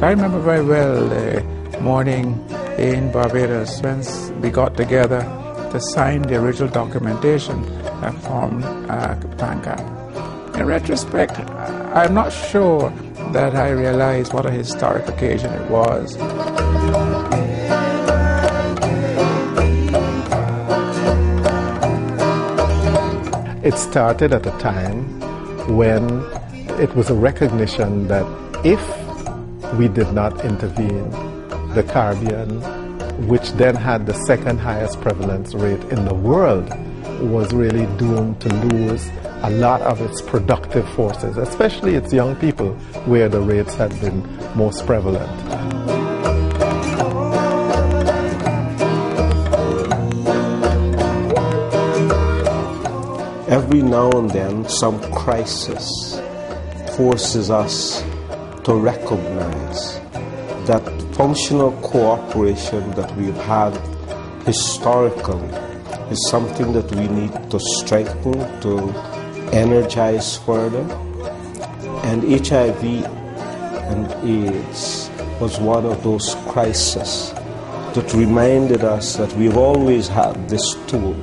I remember very well the morning in Barbados when we got together to sign the original documentation that formed PANCAP. In retrospect, I'm not sure that I realized what a historic occasion it was. It started at a time when it was a recognition that if we did not intervene, the Caribbean, which then had the second highest prevalence rate in the world, was really doomed to lose a lot of its productive forces, especially its young people, where the rates had been most prevalent. Every now and then, some crisis forces us to recognize that functional cooperation that we've had historically is something that we need to strengthen, to energize further. And HIV and AIDS was one of those crises that reminded us that we've always had this tool.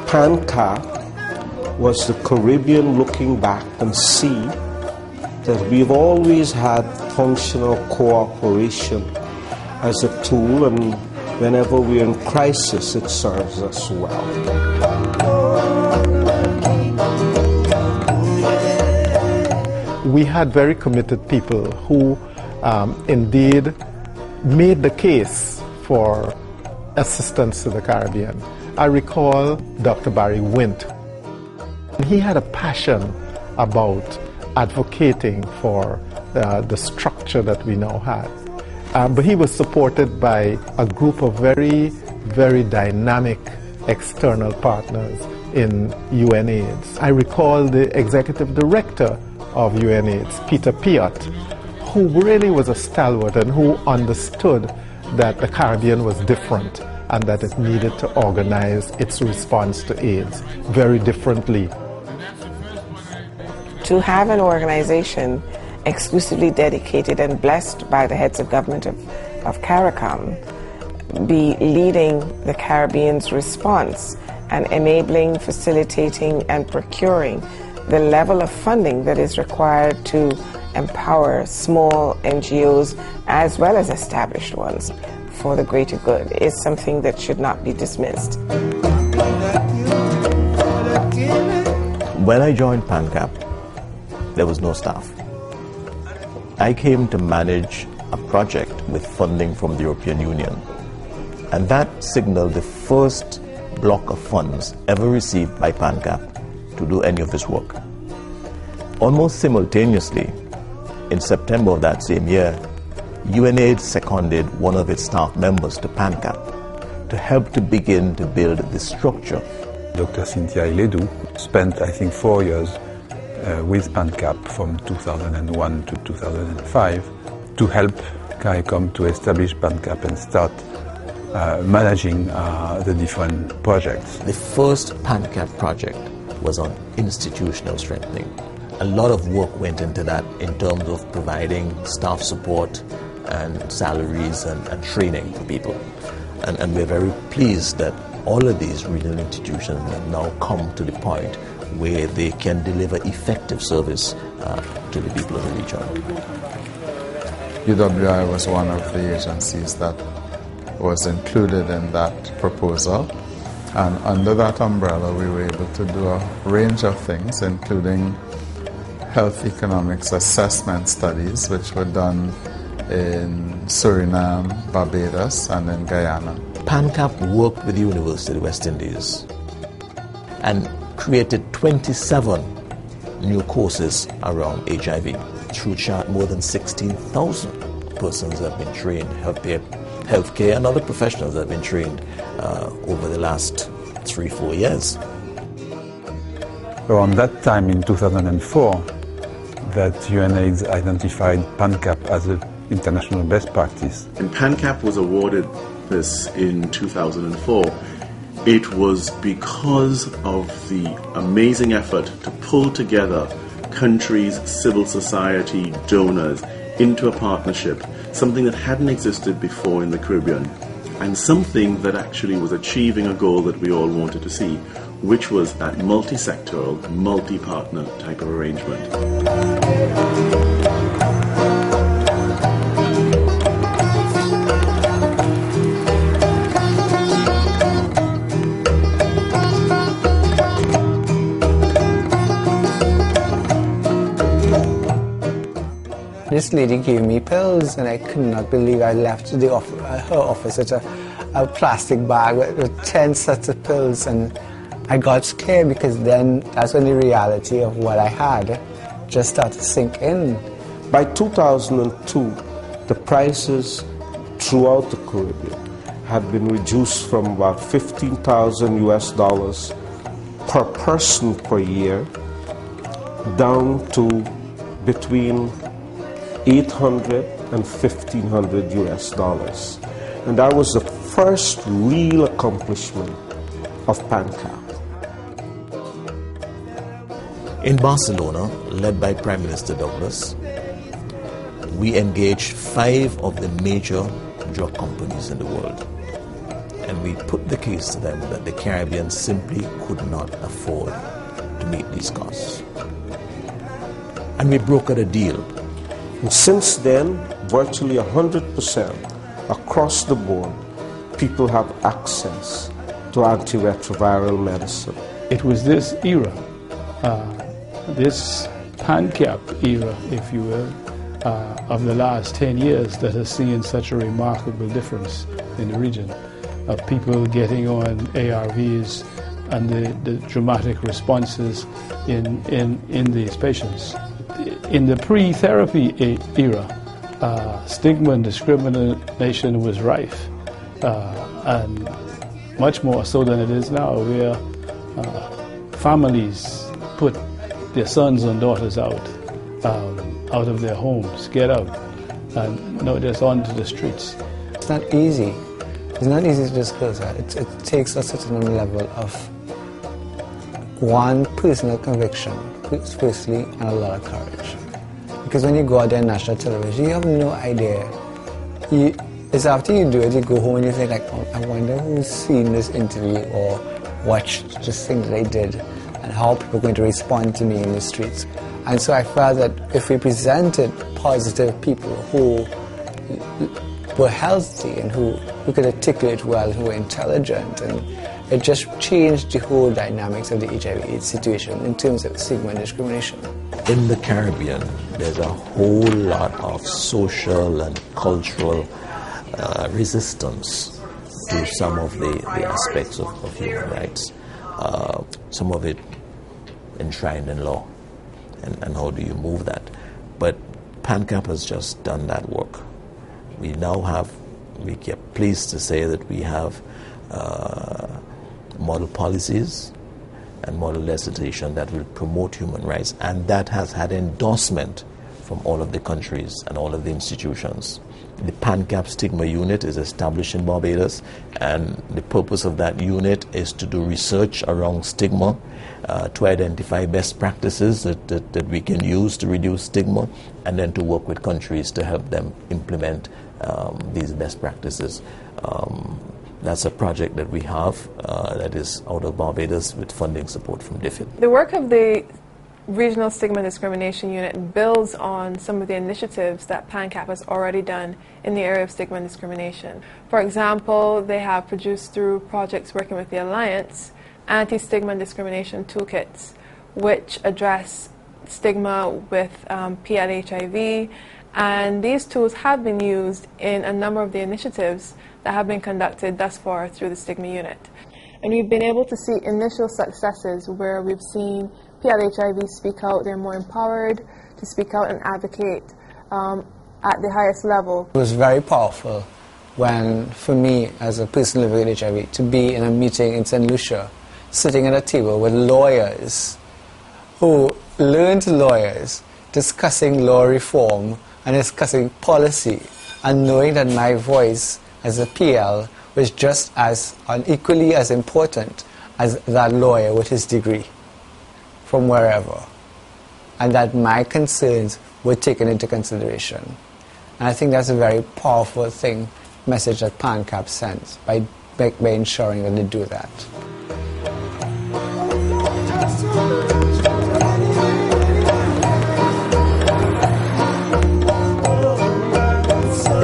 PANCAP was the Caribbean looking back and see that we've always had functional cooperation as a tool, and whenever we're in crisis, it serves us well. We had very committed people who indeed made the case for assistance to the Caribbean. I recall Dr. Barry Wint. He had a passion about advocating for the structure that we now had. But he was supported by a group of very, very dynamic external partners in UNAIDS. I recall the executive director of UNAIDS, Peter Piot, who really was a stalwart and who understood that the Caribbean was different and that it needed to organize its response to AIDS very differently. To have an organization exclusively dedicated and blessed by the heads of government of CARICOM be leading the Caribbean's response and enabling, facilitating, and procuring the level of funding that is required to empower small NGOs as well as established ones for the greater good is something that should not be dismissed. When I joined PANCAP, there was no staff. I came to manage a project with funding from the European Union, and that signaled the first block of funds ever received by PANCAP to do any of this work. Almost simultaneously, in September of that same year, UNAIDS seconded one of its staff members to PANCAP to help to begin to build the structure. Dr. Cynthia Iledu spent, I think, 4 years with PANCAP from 2001 to 2005 to help CARICOM to establish PANCAP and start managing the different projects. The first PANCAP project was on institutional strengthening. A lot of work went into that in terms of providing staff support and salaries and training for people. And we're very pleased that all of these regional institutions have now come to the point where they can deliver effective service to the people of the region. UWI was one of the agencies that was included in that proposal, and under that umbrella we were able to do a range of things, including health economics assessment studies, which were done in Suriname, Barbados, and in Guyana. PANCAP worked with the University of the West Indies and created 27 new courses around HIV. Through CHART, more than 16,000 persons have been trained, healthcare and other professionals have been trained over the last 3-4 years. Around that time in 2004, that UNAIDS identified PANCAP as an international best practice. And PANCAP was awarded this in 2004. It was because of the amazing effort to pull together countries, civil society, donors into a partnership, something that hadn't existed before in the Caribbean, and something that actually was achieving a goal that we all wanted to see, which was that multi-sectoral, multi-partner type of arrangement. This lady gave me pills, and I could not believe I left her office with a plastic bag with 10 sets of pills, and I got scared because then that's when the reality of what I had just started to sink in. By 2002, the prices throughout the Caribbean had been reduced from about $15,000 per person per year down to between $800 and $1,500, and that was the first real accomplishment of PANCAP. In Barcelona, led by Prime Minister Douglas, we engaged 5 of the major drug companies in the world, and we put the case to them that the Caribbean simply could not afford to meet these costs. And we brokered a deal. And since then, virtually 100% across the board, people have access to antiretroviral medicine. It was this era, this PANCAP era, if you will, of the last 10 years that has seen such a remarkable difference in the region of people getting on ARVs and the dramatic responses in these patients. In the pre-therapy era, stigma and discrimination was rife, and much more so than it is now, where families put their sons and daughters out of their homes, get out, and now they're onto the streets. It's not easy. It's not easy to discuss that. It takes a certain level of one personal conviction, firstly, and a lot of courage. Because when you go out there on national television, you have no idea. It's after you do it, you go home and you think, like, oh, I wonder who's seen this interview or watched this thing that I did, and how people are going to respond to me in the streets. And so I felt that if we presented positive people who were healthy and who could articulate well, who were intelligent, and it just changed the whole dynamics of the HIV/AIDS situation in terms of stigma and discrimination. In the Caribbean, there's a whole lot of social and cultural resistance to some of the aspects of human rights. Some of it enshrined in law, and how do you move that? But PANCAP has just done that work. We now have, we are pleased to say that we have model policies and model legislation that will promote human rights, and that has had endorsement from all of the countries and all of the institutions. The PANCAP Stigma Unit is established in Barbados, and the purpose of that unit is to do research around stigma, to identify best practices that we can use to reduce stigma, and then to work with countries to help them implement these best practices. That's a project that we have that is out of Barbados with funding support from DFID. The work of the Regional Stigma and Discrimination Unit builds on some of the initiatives that PANCAP has already done in the area of stigma and discrimination. For example, they have produced through projects working with the Alliance anti-stigma and discrimination toolkits, which address stigma with PLHIV, and these tools have been used in a number of the initiatives that have been conducted thus far through the Stigma Unit. And we've been able to see initial successes where we've seen PLHIV speak out. They're more empowered to speak out and advocate at the highest level. It was very powerful when, for me, as a person living with HIV, to be in a meeting in St. Lucia, sitting at a table with lawyers who learned lawyers, discussing law reform and discussing policy, and knowing that my voice as a PL was just as and equally as important as that lawyer with his degree from wherever. and that my concerns were taken into consideration. And I think that's a very powerful message that PANCAP sends by ensuring that they do that.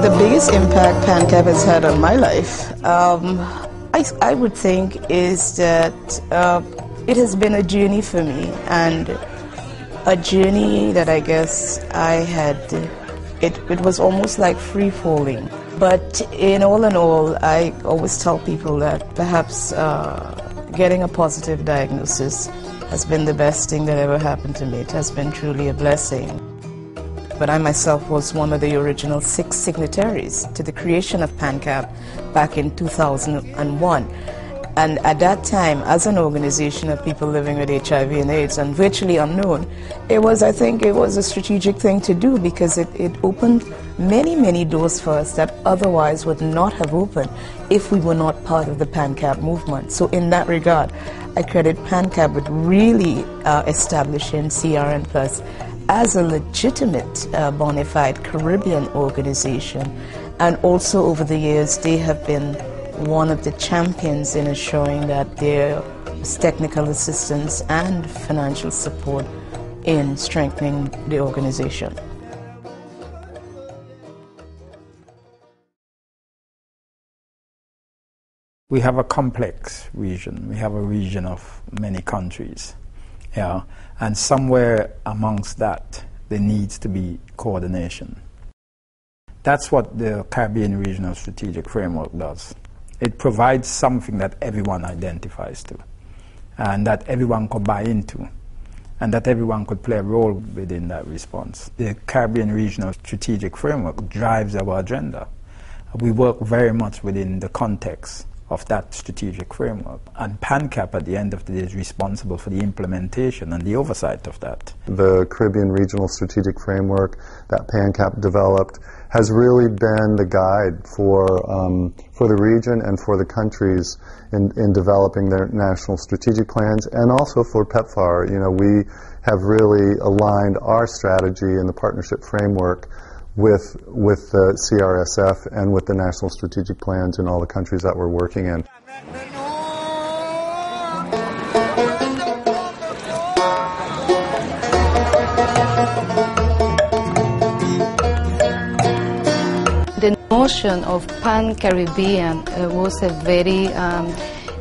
The biggest impact PANCAP has had on my life, I would think, is that it has been a journey for me, and a journey that I guess I had, it was almost like free-falling. But in all, I always tell people that perhaps getting a positive diagnosis has been the best thing that ever happened to me. It has been truly a blessing. But I myself was one of the original 6 signatories to the creation of PANCAP back in 2001. And at that time, as an organization of people living with HIV and AIDS and virtually unknown, I think it was a strategic thing to do, because it opened many, many doors for us that otherwise would not have opened if we were not part of the PANCAP movement. So in that regard, I credit PANCAP with really establishing CRN Plus as a legitimate bona fide Caribbean organization. And also over the years, they have been one of the champions in ensuring that there is technical assistance and financial support in strengthening the organization. We have a complex region. We have a region of many countries. Yeah, and somewhere amongst that, there needs to be coordination. That's what the Caribbean Regional Strategic Framework does. It provides something that everyone identifies to, and that everyone could buy into, and that everyone could play a role within that response. The Caribbean Regional Strategic Framework drives our agenda. We work very much within the context of that strategic framework. And PANCAP, at the end of the day, is responsible for the implementation and the oversight of that. The Caribbean Regional Strategic Framework that PANCAP developed has really been the guide for the region and for the countries in developing their national strategic plans, and also for PEPFAR. You know, we have really aligned our strategy in the partnership framework with the CRSF and with the national strategic plans in all the countries that we're working in. The notion of Pan-Caribbean was a very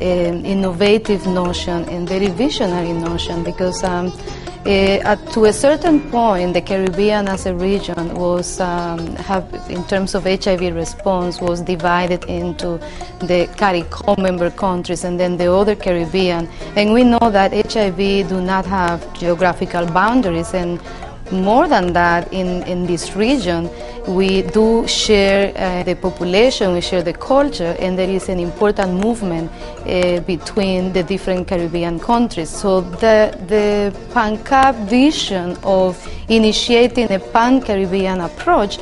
innovative notion and very visionary notion, because to a certain point, the Caribbean as a region was, in terms of HIV response, was divided into the CARICOM member countries and then the other Caribbean. And we know that HIV do not have geographical boundaries, and more than that, in this region, we do share the population, we share the culture, and there is an important movement between the different Caribbean countries. So the PANCAP vision of initiating a Pan-Caribbean approach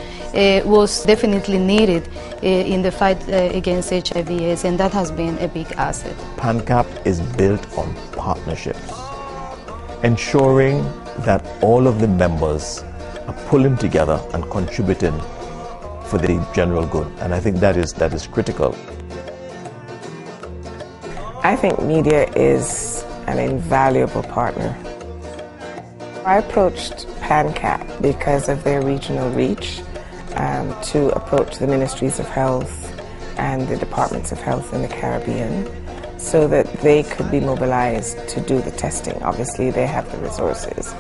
was definitely needed in the fight against HIV/AIDS, and that has been a big asset. PANCAP is built on partnerships, ensuring that all of the members are pulling together and contributing for the general good, and I think that is critical. I think media is an invaluable partner. I approached PANCAP because of their regional reach to approach the Ministries of Health and the Departments of Health in the Caribbean so that they could be mobilized to do the testing. Obviously, they have the resources.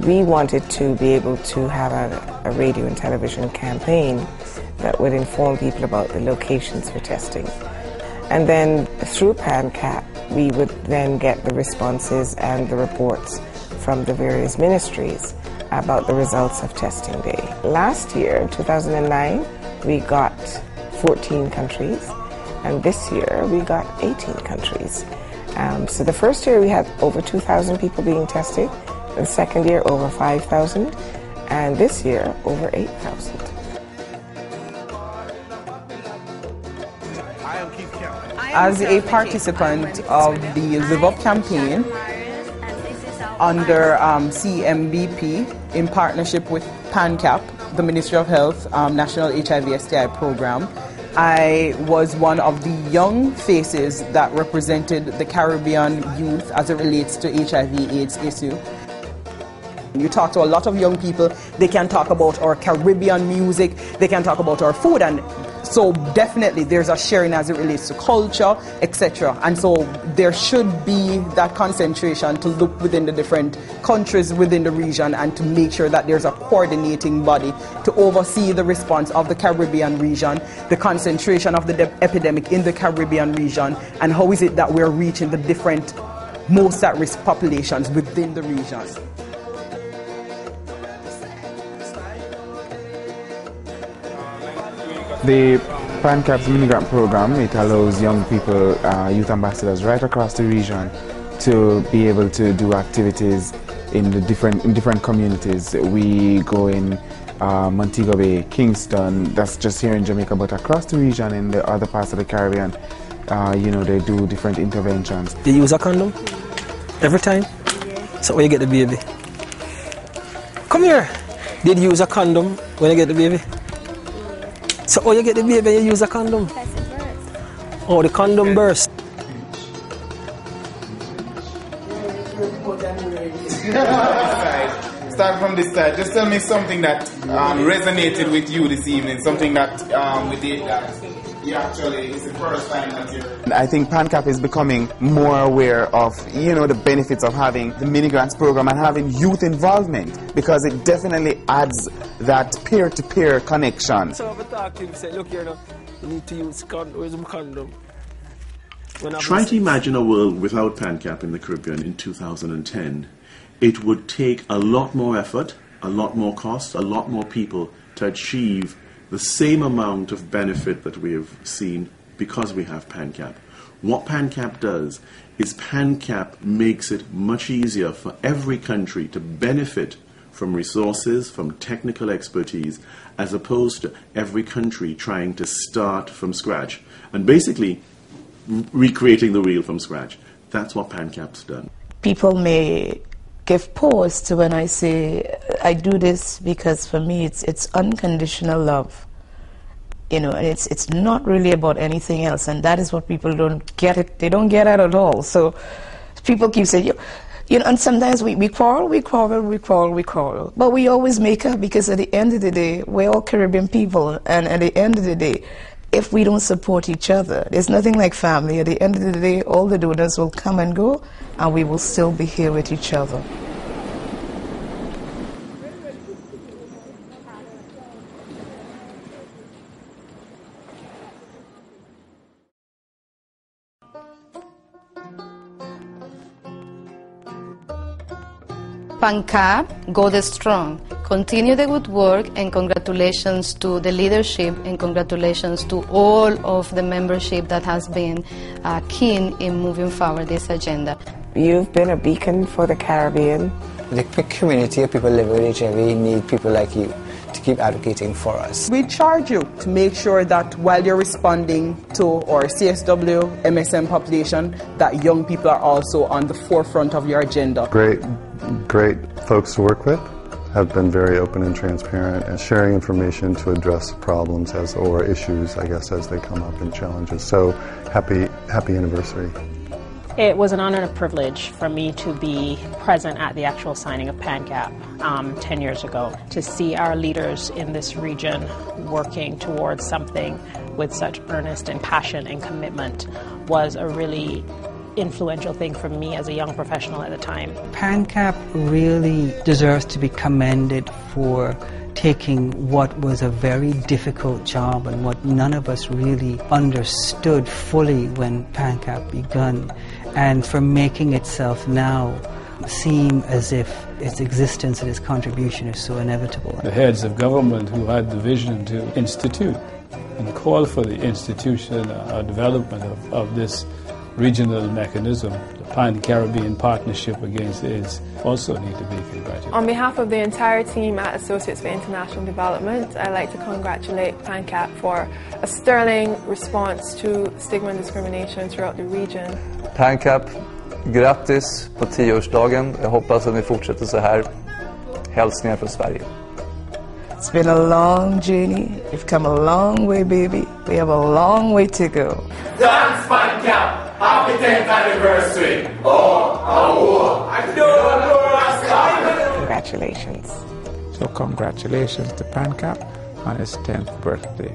We wanted to be able to have a radio and television campaign that would inform people about the locations for testing. And then through PANCAP, we would then get the responses and the reports from the various ministries about the results of testing day. Last year, in 2009, we got 14 countries, and this year we got 18 countries. So the first year we had over 2,000 people being tested, the second year over 5,000, and this year over 8,000. As a participant of the Live Up campaign, under CMBP in partnership with PANCAP, the Ministry of Health National HIV/STI Program. I was one of the young faces that represented the Caribbean youth as it relates to HIV/AIDS issue. You talk to a lot of young people, they can talk about our Caribbean music, they can talk about our food, and so definitely there's a sharing as it relates to culture, etc. And so there should be that concentration to look within the different countries within the region and to make sure that there's a coordinating body to oversee the response of the Caribbean region, the concentration of the epidemic in the Caribbean region, and how is it that we're reaching the different most at-risk populations within the region. The PANCAP's mini-grant program, it allows young people, youth ambassadors right across the region to be able to do activities in different communities. We go in Montego Bay, Kingston, that's just here in Jamaica, but across the region in the other parts of the Caribbean, you know, they do different interventions. You use a condom every time? So when you get the baby? Come here! Did you use a condom when you get the baby? So, oh, you get the baby and you use a condom? Oh, the condom burst. Start from this side. Just tell me something that resonated with you this evening, something that we did that you actually, it's the first time that you're... I think PANCAP is becoming more aware of, you know, the benefits of having the mini-grants program and having youth involvement, because it definitely adds that peer-to-peer connection. So I talk to him, say, look here now, you need to use condom. Try to imagine a world without PANCAP in the Caribbean in 2010. It would take a lot more effort, a lot more cost, a lot more people to achieve the same amount of benefit that we have seen because we have PANCAP. What PANCAP does is PANCAP makes it much easier for every country to benefit from resources, from technical expertise, as opposed to every country trying to start from scratch and basically recreating the wheel from scratch. That's what PANCAP's done. People may give pause to when I say I do this because for me it's unconditional love, you know, and it's not really about anything else, and that is what people don't get it. They don't get it at all. So people keep saying, you know, and sometimes we quarrel, but we always make up, because at the end of the day we're all Caribbean people, and at the end of the day, if we don't support each other, there's nothing like family. At the end of the day, all the donors will come and go, and we will still be here with each other. PANCAP, go the strong. Continue the good work, and congratulations to the leadership, and congratulations to all of the membership that has been keen in moving forward this agenda. You've been a beacon for the Caribbean. The community of people living with HIV need people like you to keep advocating for us. We charge you to make sure that while you're responding to our CSW, MSM population, that young people are also on the forefront of your agenda. Great folks to work with, have been very open and transparent and sharing information to address problems or issues, I guess, as they come up and challenges. So happy anniversary. It was an honor and a privilege for me to be present at the actual signing of PANCAP 10 years ago. To see our leaders in this region working towards something with such earnest and passion and commitment was a really influential thing for me as a young professional at the time. PANCAP really deserves to be commended for taking what was a very difficult job and what none of us really understood fully when PANCAP began, and for making itself now seem as if its existence and its contribution is so inevitable. The heads of government who had the vision to institute and call for the institution or development of this regional mechanism, the Pan-Caribbean Partnership Against AIDS, also need to be congratulated. On behalf of the entire team at Associates for International Development, I'd like to congratulate PANCAP for a sterling response to stigma and discrimination throughout the region. PANCAP Grattis på 10-årsdagen. Jag hoppas att ni fortsätter så här. Hälsningar från Sverige. It's been a long journey. We've come a long way, baby. We have a long way to go. Thanks, PANCAP. Happy 10th anniversary. Congratulations. So congratulations to PANCAP on his 10th birthday.